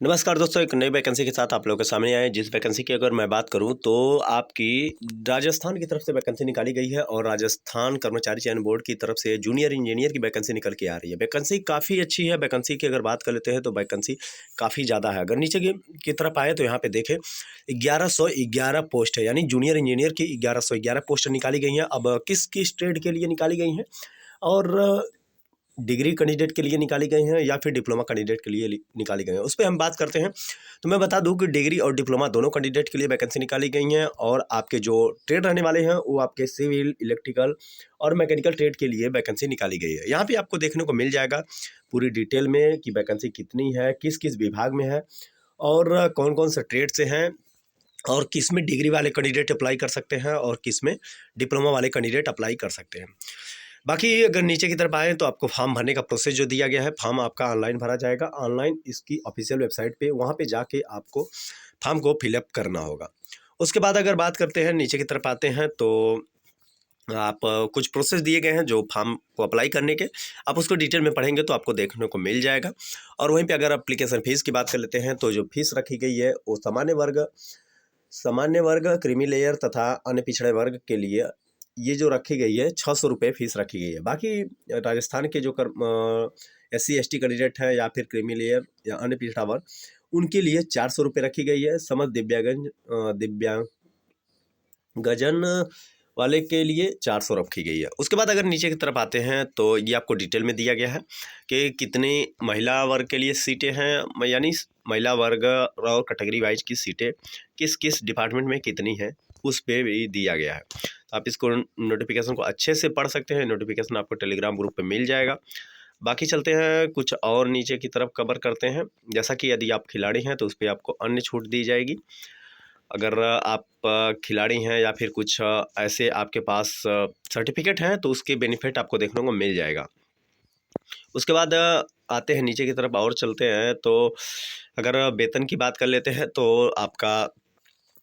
नमस्कार दोस्तों, एक नई वैकेंसी के साथ आप लोगों के सामने आए। जिस वैकेंसी की अगर मैं बात करूं तो आपकी राजस्थान की तरफ से वैकेंसी निकाली गई है और राजस्थान कर्मचारी चयन बोर्ड की तरफ से जूनियर इंजीनियर की वैकेंसी निकल के आ रही है। वैकेंसी काफ़ी अच्छी है। वैकेंसी की अगर बात कर लेते हैं तो वैकेंसी काफ़ी ज़्यादा है। अगर नीचे की तरफ आए तो यहाँ पे देखें 1111 पोस्ट है, यानी जूनियर इंजीनियर की 1111 पोस्ट निकाली गई हैं। अब किस किस ट्रेड के लिए निकाली गई हैं और डिग्री कैंडिडेट के लिए निकाली गई हैं या फिर डिप्लोमा कैंडिडेट के लिए निकाली गई हैं, उस पर हम बात करते हैं। तो मैं बता दूं कि डिग्री और डिप्लोमा दोनों कैंडिडेट के लिए वैकेंसी निकाली गई हैं और आपके जो ट्रेड रहने वाले हैं वो आपके सिविल, इलेक्ट्रिकल और मैकेनिकल ट्रेड के लिए वैकेंसी निकाली गई है। यहाँ पे आपको देखने को मिल जाएगा पूरी डिटेल में कि वैकेंसी कितनी है, किस किस विभाग में है और कौन कौन से ट्रेड से हैं और किस में डिग्री वाले कैंडिडेट अप्लाई कर सकते हैं और किस में डिप्लोमा वाले कैंडिडेट अप्लाई कर सकते हैं। बाकी अगर नीचे की तरफ आएँ तो आपको फॉर्म भरने का प्रोसेस जो दिया गया है, फॉर्म आपका ऑनलाइन भरा जाएगा। ऑनलाइन इसकी ऑफिशियल वेबसाइट पे, वहाँ पे जाके आपको फॉर्म को फिलअप करना होगा। उसके बाद अगर बात करते हैं, नीचे की तरफ आते हैं तो आप कुछ प्रोसेस दिए गए हैं जो फॉर्म को अप्लाई करने के, आप उसको डिटेल में पढ़ेंगे तो आपको देखने को मिल जाएगा। और वहीं पे अगर एप्लीकेशन फ़ीस की बात कर लेते हैं तो जो फीस रखी गई है वो सामान्य वर्ग, क्रीमी लेयर तथा अन्य पिछड़े वर्ग के लिए ये जो रखी गई है 600 रुपये फीस रखी गई है। बाकी राजस्थान के जो SC ST कैंडिडेट है या फिर क्रीमी लेयर या अन्य पिछड़ा वर्ग, उनके लिए 400 रुपये रखी गई है। समस्त दिव्यांगजन वाले के लिए 400 रखी गई है। उसके बाद अगर नीचे की तरफ आते हैं तो ये आपको डिटेल में दिया गया है कि कितनी महिला वर्ग के लिए सीटें हैं, यानी महिला वर्ग और कैटेगरी वाइज की सीटें किस किस डिपार्टमेंट में कितनी हैं, उस पे भी दिया गया है। तो आप इसको नोटिफिकेशन को अच्छे से पढ़ सकते हैं। नोटिफिकेशन आपको टेलीग्राम ग्रुप पे मिल जाएगा। बाकी चलते हैं कुछ और नीचे की तरफ कवर करते हैं। जैसा कि यदि आप खिलाड़ी हैं तो उस पर आपको अन्य छूट दी जाएगी। अगर आप खिलाड़ी हैं या फिर कुछ ऐसे आपके पास सर्टिफिकेट हैं तो उसके बेनिफिट आपको देखने को मिल जाएगा। उसके बाद आते हैं नीचे की तरफ और चलते हैं तो अगर वेतन की बात कर लेते हैं तो आपका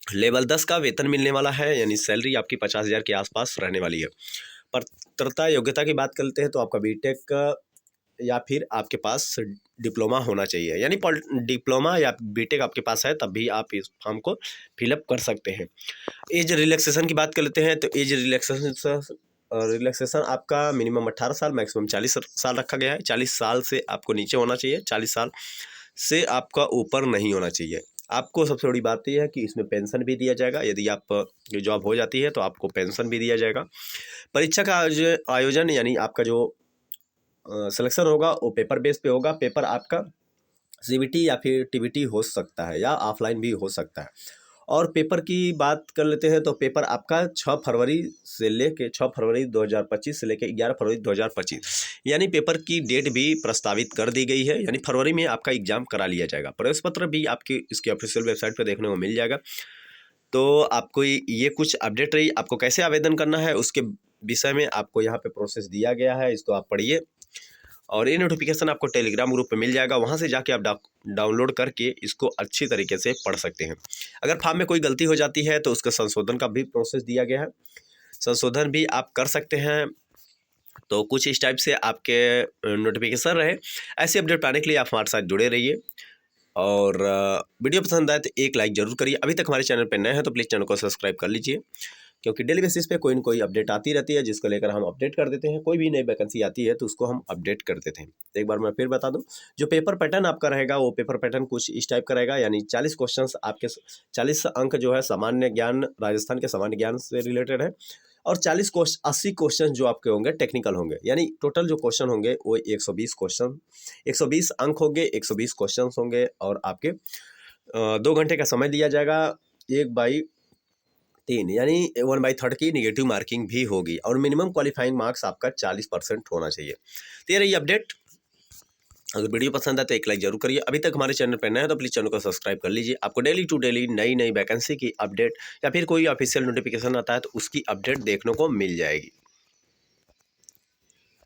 लेवल 10 का वेतन मिलने वाला है, यानी सैलरी आपकी 50,000 के आसपास रहने वाली है। पात्रता योग्यता की बात करते हैं तो आपका बीटेक या फिर आपके पास डिप्लोमा होना चाहिए, यानी डिप्लोमा या बीटेक आपके पास है तब भी आप इस फॉर्म को फिलअप कर सकते हैं। एज रिलैक्सेशन की बात कर लेते हैं तो एज रिलैक्सेशन आपका मिनिमम 18 साल, मैक्सिमम 40 साल रखा गया है। 40 साल से आपको नीचे होना चाहिए, 40 साल से आपका ऊपर नहीं होना चाहिए। आपको सबसे बड़ी बात यह है कि इसमें पेंशन भी दिया जाएगा। यदि आप जॉब हो जाती है तो आपको पेंशन भी दिया जाएगा। परीक्षा का आयोजन यानी आपका जो सिलेक्शन होगा वो पेपर बेस पे होगा। पेपर आपका CBT या फिर TBT हो सकता है या ऑफलाइन भी हो सकता है। और पेपर की बात कर लेते हैं तो पेपर आपका 6 फरवरी 2025 से लेके 11 फरवरी 2025, यानी पेपर की डेट भी प्रस्तावित कर दी गई है, यानी फरवरी में आपका एग्जाम करा लिया जाएगा। प्रवेश पत्र भी आपकी इसकी ऑफिशियल वेबसाइट पर देखने को मिल जाएगा। तो आपको ये कुछ अपडेट रही। आपको कैसे आवेदन करना है उसके विषय में आपको यहाँ पे प्रोसेस दिया गया है, इसको आप पढ़िए और ये नोटिफिकेशन आपको टेलीग्राम ग्रुप पे मिल जाएगा। वहाँ से जाके आप डाउनलोड करके इसको अच्छी तरीके से पढ़ सकते हैं। अगर फॉर्म में कोई गलती हो जाती है तो उसका संशोधन का भी प्रोसेस दिया गया है, संशोधन भी आप कर सकते हैं। तो कुछ इस टाइप से आपके नोटिफिकेशन रहे। ऐसे अपडेट पाने के लिए आप हमारे साथ जुड़े रहिए और वीडियो पसंद आए तो एक लाइक ज़रूर करिए। अभी तक हमारे चैनल पर नए हैं तो प्लीज़ चैनल को सब्सक्राइब कर लीजिए, क्योंकि डेली बेसिस पे कोई न कोई अपडेट आती रहती है जिसको लेकर हम अपडेट कर देते हैं। कोई भी नई वैकेंसी आती है तो उसको हम अपडेट कर देते हैं। तो एक बार मैं फिर बता दूं, जो पेपर पैटर्न आपका रहेगा वो पेपर पैटर्न कुछ इस टाइप का रहेगा, यानी 40 क्वेश्चंस आपके 40 अंक जो है सामान्य ज्ञान, राजस्थान के सामान्य ज्ञान से रिलेटेड है और 80 क्वेश्चन जो आपके होंगे टेक्निकल होंगे, यानी टोटल जो क्वेश्चन होंगे वो 120 अंक होंगे, 120 क्वेश्चन होंगे और आपके 2 घंटे का समय दिया जाएगा। 1/3 यानी 1/3 की निगेटिव मार्किंग भी होगी और मिनिमम क्वालिफाइंग मार्क्स आपका 40% होना चाहिए। तो ये रही अपडेट। अगर वीडियो पसंद आए तो एक लाइक जरूर करिए। अभी तक हमारे चैनल पर नए हैं तो प्लीज़ चैनल को सब्सक्राइब कर लीजिए। आपको डेली टू डेली नई वैकेंसी की अपडेट या फिर कोई ऑफिशियल नोटिफिकेशन आता है तो उसकी अपडेट देखने को मिल जाएगी।